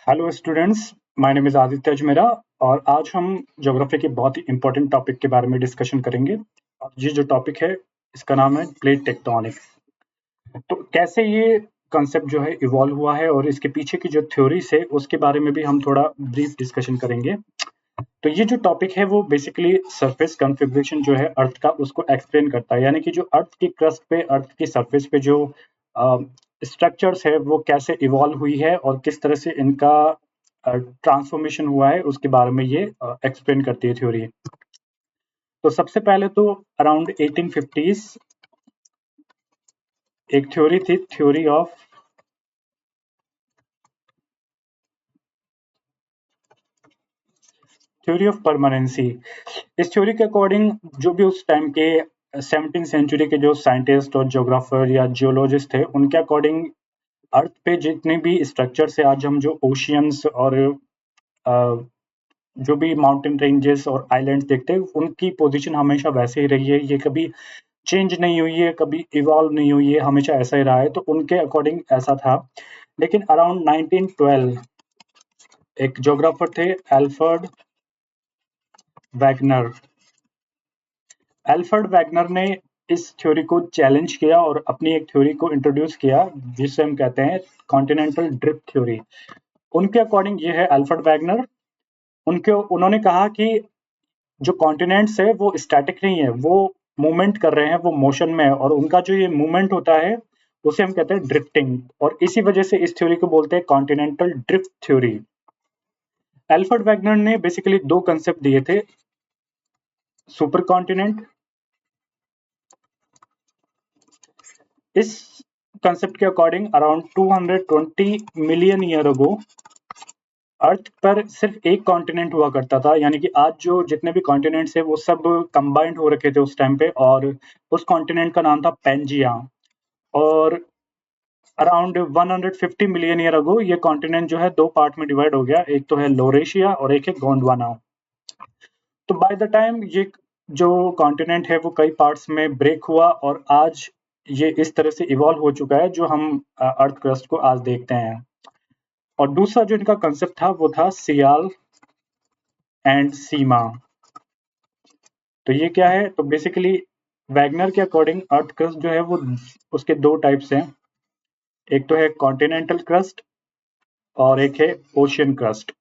Hello students, my name is Aditya Ajmera और आज हम ज्योग्राफी के बहुत ही इंपॉर्टेंट टॉपिक के बारे में डिस्कशन करेंगे। और ये जो टॉपिक है इसका नाम है प्लेट टेक्टोनिक्स। तो कैसे ये कॉन्सेप्ट जो है इवॉल्व हुआ है और इसके पीछे की जो थ्योरीज है उसके बारे में भी हम थोड़ा ब्रीफ डिस्कशन करेंगे। तो ये जो टॉपिक है वो बेसिकली सरफेस कॉन्फ़िगरेशन जो है अर्थ का उसको एक्सप्लेन करता है, यानी कि जो अर्थ की क्रस्ट पे, अर्थ की सरफेस पे जो स्ट्रक्चर्स है वो कैसे इवॉल्व हुई है और किस तरह से इनका ट्रांसफॉर्मेशन हुआ है उसके बारे में ये एक्सप्लेन करती है थ्योरी। तो सबसे पहले तो अराउंड 1850s एक थ्योरी थी, थ्योरी ऑफ परमानेंसी। इस थ्योरी के अकॉर्डिंग जो भी उस टाइम के 17th सेंचुरी के जो साइंटिस्ट और ज्योग्राफर या जियोलॉजिस्ट थे उनके अकॉर्डिंग अर्थ पे जितने भी स्ट्रक्चर्स है, आज हम जो ओशियंस और जो भी माउंटेन रेंजेस और आइलैंड्स देखते हैं उनकी पोजीशन हमेशा वैसे ही रही है, ये कभी चेंज नहीं हुई है, कभी इवॉल्व नहीं हुई है, हमेशा ऐसा ही रहा है। तो उनके अकॉर्डिंग ऐसा था। लेकिन अराउंड 1912 एक ज्योग्राफर थे एल्फ्रेड वैगनर। एल्फ्रेड वैगनर ने इस थ्योरी को चैलेंज किया और अपनी एक थ्योरी को इंट्रोड्यूस किया जिसे हम कहते हैं कॉन्टिनेंटल ड्रिफ्ट थ्योरी। उनके अकॉर्डिंग ये है एल्फ्रेड वैगनर। उनके उन्होंने कहा कि जो कॉन्टिनेंट्स है वो स्टैटिक नहीं है, वो मूवमेंट कर रहे हैं, वो मोशन में है और उनका जो ये मूवमेंट होता है उसे हम कहते हैं ड्रिफ्टिंग। और इसी वजह से इस थ्योरी को बोलते हैं continental drift theory. Alfred Wegener ने बेसिकली दो कंसेप्ट दिए थे, सुपर कॉन्टिनेंट। इस कंसेप्ट के according around 220 million year ago earth पर सिर्फ एक कॉन्टिनेंट हुआ करता था, यानी कि आज जो जितने भी कॉन्टिनेंट्स है वो सब कंबाइंड हो रखे थे उस टाइम पे। और उस कॉन्टिनेंट का नाम था पेंजिया। और अराउंड 150 मिलियन ईयर अगो ये कॉन्टिनेंट जो है दो पार्ट में डिवाइड हो गया, एक तो है लोरेशिया और एक है गोंडवाना। तो बाय द टाइम ये जो कॉन्टिनेंट है वो कई पार्ट्स में ब्रेक हुआ और आज ये इस तरह से इवॉल्व हो चुका है जो हम अर्थ क्रस्ट को आज देखते हैं। और दूसरा जो इनका कंसेप्ट था वो था सियाल एंड सीमा। तो ये क्या है, तो बेसिकली वैगनर के अकॉर्डिंग अर्थ क्रस्ट जो है वो उसके दो टाइप्स हैं। एक तो है कॉन्टिनेंटल क्रस्ट और एक है ocean crust.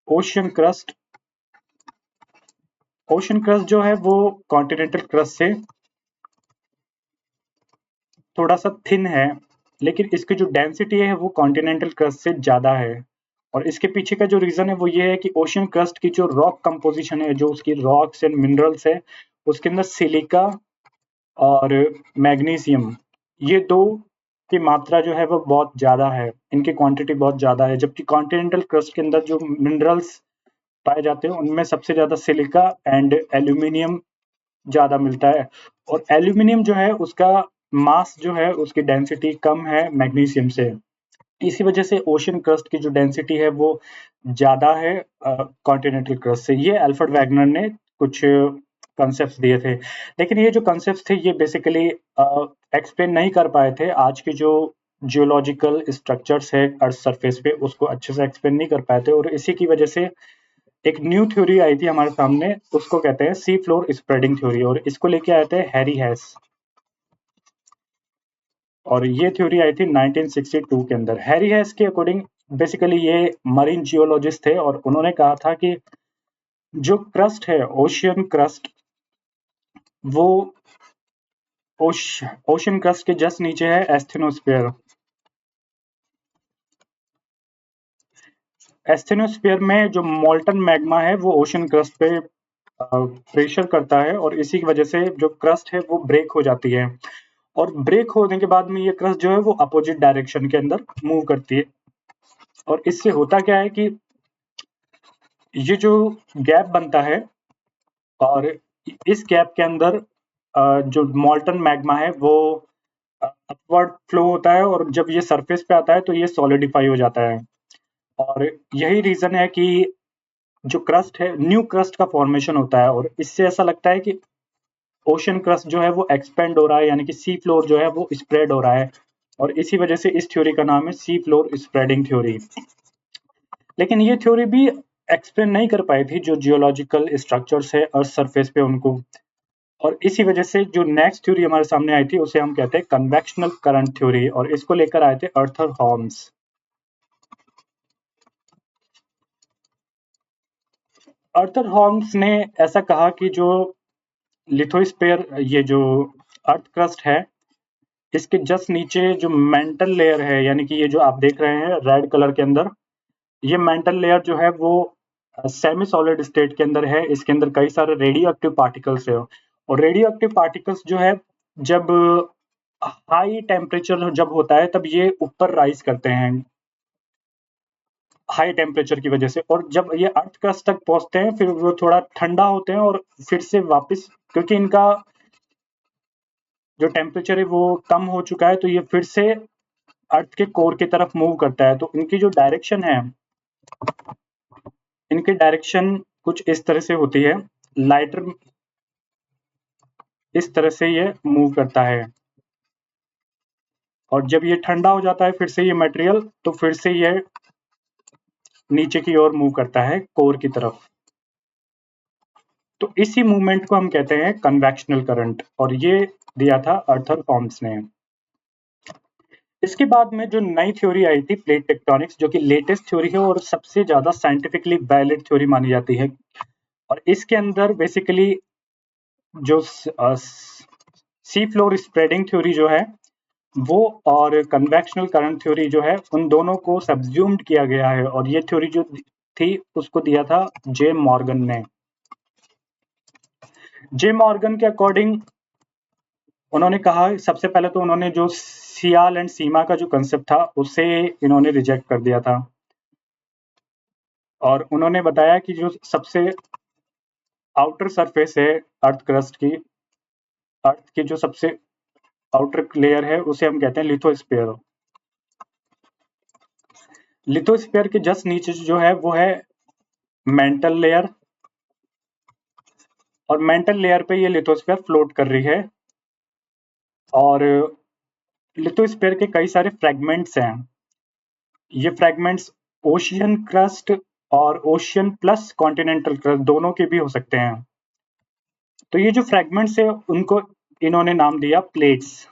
Ocean crust ocean crust जो है वो कॉन्टिनेंटल क्रस्ट से थोड़ा सा थिन है, लेकिन इसकी जो डेंसिटी है वो कॉन्टिनेंटल क्रस्ट से ज्यादा है। और इसके पीछे का जो रीजन है वो ये है कि ओशियन क्रस्ट की जो रॉक कंपोजिशन है, जो उसकी रॉक्स एंड मिनरल्स है, उसके अंदर सिलिका और मैग्नीशियम, ये दो की मात्रा जो है वो बहुत ज्यादा है, इनकी क्वांटिटी बहुत ज्यादा है। जबकि कॉन्टिनेंटल क्रस्ट के अंदर जो मिनरल्स पाए जाते हैं उनमें सबसे ज्यादा सिलिका एंड एल्यूमिनियम ज्यादा मिलता है। और एल्यूमिनियम जो है उसका मास जो है, उसकी डेंसिटी कम है मैग्नीशियम से। इसी वजह से ओशियन क्रस्ट की जो डेंसिटी है वो ज्यादा है कॉन्टिनेंटल क्रस्ट से। ये अल्फ्रेड वैगनर ने कुछ कॉन्सेप्ट्स दिए थे। लेकिन ये जो कॉन्सेप्ट्स थे ये बेसिकली एक्सप्लेन नहीं कर पाए थे आज की जो जियोलॉजिकल स्ट्रक्चर्स है अर्थ सरफेस पे, उसको अच्छे से एक्सप्लेन नहीं कर पाए थे। और इसी की वजह से एक न्यू थ्योरी आई थी हमारे सामने, उसको कहते हैं सी फ्लोर स्प्रेडिंग थ्योरी, और इसको लेके आए थे हैरी हैस। और ये थ्योरी आई थी 1962 के अंदर। हैरी हैस के अकॉर्डिंग बेसिकली ये मरीन जियोलॉजिस्ट थे और उन्होंने कहा था कि जो क्रस्ट है, ओशियन क्रस्ट, वो ओशियन क्रस्ट के जस्ट नीचे है एस्थेनोस्फीयर। एस्थेनोस्फीयर में जो मोल्टन मैग्मा है वो ओशियन क्रस्ट पे प्रेशर करता है और इसी की वजह से जो क्रस्ट है वो ब्रेक हो जाती है। और ब्रेक होने के बाद में ये क्रस्ट जो है वो अपोजिट डायरेक्शन के अंदर मूव करती है। और इससे होता क्या है कि ये जो गैप बनता है और इस गैप के अंदर जो मॉल्टन मैग्मा है वो अपवर्ड फ्लो होता है और जब ये सरफेस पे आता है तो ये सॉलिडिफाई हो जाता है। और यही रीजन है कि जो क्रस्ट है, न्यू क्रस्ट का फॉर्मेशन होता है और इससे ऐसा लगता है कि ओशन क्रस्ट जो है वो एक्सपेंड हो रहा है, यानी कि सी फ्लोर जो है वो स्प्रेड हो रहा है। और इसी वजह से इस थ्योरी का नाम है सी फ्लोर स्प्रेडिंग थ्योरी। लेकिन ये थ्योरी भी एक्सप्लेन नहीं कर पाई थी जो जियोलॉजिकल स्ट्रक्चर्स है अर्थ सरफेस पे उनको, और इसी वजह से जो नेक्स्ट थ्योरी हमारे सामने आई थी उसे हम कहते हैं कन्वेक्शनल करंट थ्योरी, और इसको लेकर आए थे आर्थर हॉर्म्स। आर्थर हॉर्म्स ने ऐसा कहा कि जो लिथोस्फीयर, ये जो अर्थ क्रस्ट है, इसके जस्ट नीचे जो मेंटल लेयर है, यानी कि ये जो आप देख रहे हैं रेड कलर के अंदर, ये मेंटल लेयर जो है वो सेमी सॉलिड स्टेट के अंदर है। इसके अंदर कई सारे रेडियो एक्टिव पार्टिकल्स है, और रेडियो एक्टिव पार्टिकल्स जो है जब हाई टेम्परेचर जब होता है तब ये ऊपर राइज करते हैं हाई टेम्परेचर की वजह से, और जब ये अर्थ क्रस्ट तक पहुंचते हैं फिर वो थोड़ा ठंडा होते हैं और फिर से वापस, क्योंकि इनका जो टेम्परेचर है वो कम हो चुका है, तो ये फिर से अर्थ के कोर की तरफ मूव करता है। तो इनकी जो डायरेक्शन है, इनकी डायरेक्शन कुछ इस तरह से होती है, लाइटर इस तरह से ये मूव करता है, और जब ये ठंडा हो जाता है फिर से ये मटेरियल, तो फिर से ये नीचे की ओर मूव करता है कोर की तरफ। तो इसी मूवमेंट को हम कहते हैं कन्वेक्शनल करंट, और ये दिया था आर्थर हॉर्म्स ने। इसके बाद में जो नई थ्योरी आई थी प्लेट टेक्टोनिक्स, जो कि लेटेस्ट थ्योरी है और सबसे ज्यादा साइंटिफिकली वैलिड थ्योरी मानी जाती है, और इसके अंदर बेसिकली जो सी फ्लोर स्प्रेडिंग थ्योरी जो है वो, और कन्वेक्शनल करंट थ्योरी जो है, उन दोनों को सब्ज्यूम्ड किया गया है, और ये थ्योरी जो थी उसको दिया था जे मॉर्गन ने। जे मॉर्गन के अकॉर्डिंग उन्होंने कहा, सबसे पहले तो उन्होंने जो सियाल एंड सीमा का जो कंसेप्ट था उसे इन्होंने रिजेक्ट कर दिया था, और उन्होंने बताया कि जो सबसे आउटर सरफेस है अर्थ क्रस्ट की, अर्थ की जो सबसे आउटर लेयर है उसे हम कहते हैं लिथोस्फीयर। लिथोस्फीयर के जस्ट नीचे जो है वो है मेंटल लेयर, और मेंटल लेयर पे ये लिथोस्फीयर फ्लोट कर रही है, और लिथोस्फीयर के कई सारे फ्रेगमेंट्स हैं। ये फ्रेगमेंट्स ओशियन क्रस्ट और ओशियन प्लस कॉन्टिनेंटल क्रस्ट दोनों के भी हो सकते हैं। तो ये जो फ्रेगमेंट्स है उनको इन्होंने नाम दिया प्लेट्स।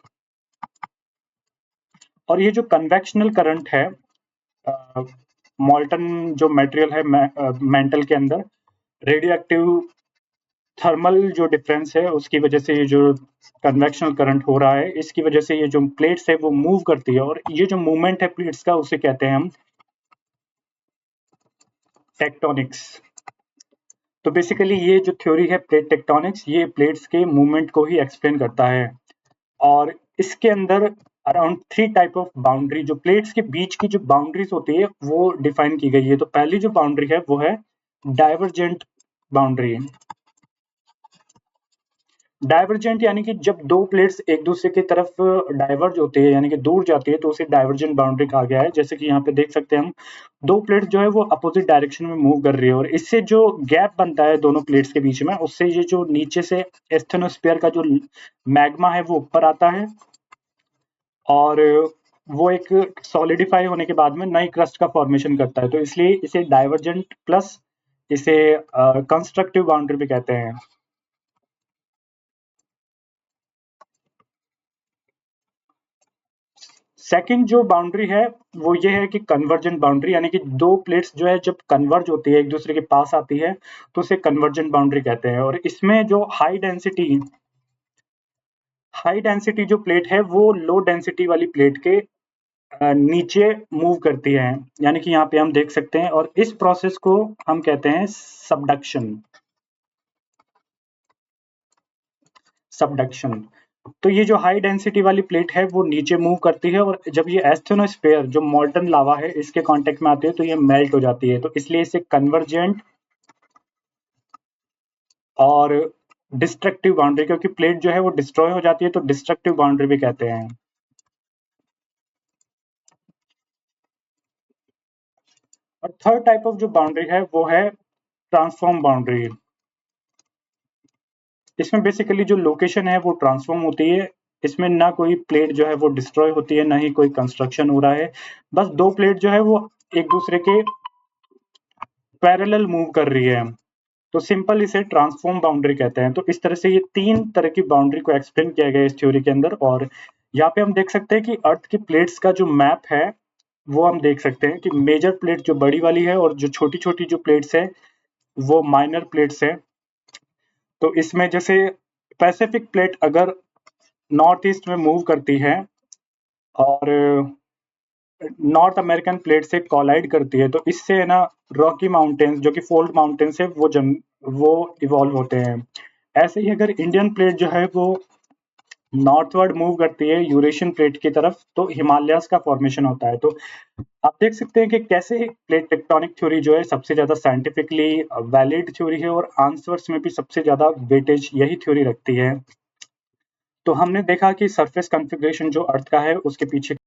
और ये जो कन्वेक्शनल करंट है, मॉल्टन जो मटेरियल है मेंटल के अंदर, रेडियो एक्टिव थर्मल जो डिफरेंस है उसकी वजह से ये जो कन्वेक्शनल करंट हो रहा है, इसकी वजह से ये जो प्लेट्स है वो मूव करती है, और ये जो मूवमेंट है प्लेट्स का उसे कहते हैं हम टेक्टोनिक्स। तो बेसिकली ये जो थ्योरी है प्लेट टेक्टोनिक्स, ये प्लेट्स के मूवमेंट को ही एक्सप्लेन करता है, और इसके अंदर अराउंड 3 टाइप ऑफ बाउंड्री, जो प्लेट्स के बीच की जो बाउंड्रीज होती है वो डिफाइन की गई है। तो पहली जो बाउंड्री है वो है डाइवर्जेंट बाउंड्री। डाइवर्जेंट यानी कि जब दो प्लेट्स एक दूसरे की तरफ डाइवर्ज होती है, यानी कि दूर जाती है, तो उसे डाइवर्जेंट बाउंड्री कहा गया है। जैसे कि यहाँ पे देख सकते हैं हम, दो प्लेट्स जो है वो अपोजिट डायरेक्शन में मूव कर रही है, और इससे जो गैप बनता है दोनों प्लेट्स के बीच में, उससे ये जो नीचे से एस्थेनोस्फीयर का जो मैग्मा है वो ऊपर आता है, और वो एक सॉलिडिफाई होने के बाद में नई क्रस्ट का फॉर्मेशन करता है। तो इसलिए इसे डाइवर्जेंट प्लस इसे कंस्ट्रक्टिव बाउंड्री भी कहते हैं। सेकंड जो बाउंड्री है वो ये है कि कन्वर्जेंट बाउंड्री, यानी कि दो प्लेट्स जो है जब कन्वर्ज होती है एक दूसरे के पास आती है तो उसे कन्वर्जेंट बाउंड्री कहते हैं। और इसमें जो हाई डेंसिटी जो प्लेट है वो लो डेंसिटी वाली प्लेट के नीचे मूव करती है, यानी कि यहाँ पे हम देख सकते हैं, और इस प्रोसेस को हम कहते हैं सबडक्शन। सबडक्शन। तो ये जो हाई डेंसिटी वाली प्लेट है वो नीचे मूव करती है, और जब ये एस्थेनोस्फीयर जो मॉल्टन लावा है इसके कांटेक्ट में आती है तो ये मेल्ट हो जाती है। तो इसलिए इसे कन्वर्जेंट और डिस्ट्रक्टिव बाउंड्री, क्योंकि प्लेट जो है वो डिस्ट्रॉय हो जाती है तो डिस्ट्रक्टिव बाउंड्री भी कहते हैं। और थर्ड टाइप ऑफ जो बाउंड्री है वो है ट्रांसफॉर्म बाउंड्री। इसमें बेसिकली जो लोकेशन है वो ट्रांसफॉर्म होती है, इसमें ना कोई प्लेट जो है वो डिस्ट्रॉय होती है, ना ही कोई कंस्ट्रक्शन हो रहा है, बस दो प्लेट जो है वो एक दूसरे के पैरेलल मूव कर रही है, तो सिंपल इसे ट्रांसफॉर्म बाउंड्री कहते हैं। तो इस तरह से ये 3 तरह की बाउंड्री को एक्सप्लेन किया गया है इस थ्योरी के अंदर। और यहाँ पे हम देख सकते हैं कि अर्थ की प्लेट्स का जो मैप है वो हम देख सकते हैं कि मेजर प्लेट जो बड़ी वाली है और जो छोटी-छोटी जो प्लेट्स है वो माइनर प्लेट्स है। तो इसमें जैसे पैसिफिक प्लेट अगर नॉर्थ ईस्ट में मूव करती है और नॉर्थ अमेरिकन प्लेट से कोलाइड करती है, तो इससे है ना रॉकी माउंटेन्स जो कि फोल्ड माउंटेन्स है वो इवॉल्व होते हैं। ऐसे ही अगर इंडियन प्लेट जो है वो नॉर्थवर्ड मूव करती है यूरेशियन प्लेट की तरफ, तो हिमालयाज का फॉर्मेशन होता है। तो आप देख सकते हैं कि कैसे प्लेट टेक्टोनिक थ्योरी जो है सबसे ज्यादा साइंटिफिकली वैलिड थ्योरी है और आंसर्स में भी सबसे ज्यादा वेटेज यही थ्योरी रखती है। तो हमने देखा कि सरफेस कॉन्फ़िगरेशन जो अर्थ का है उसके पीछे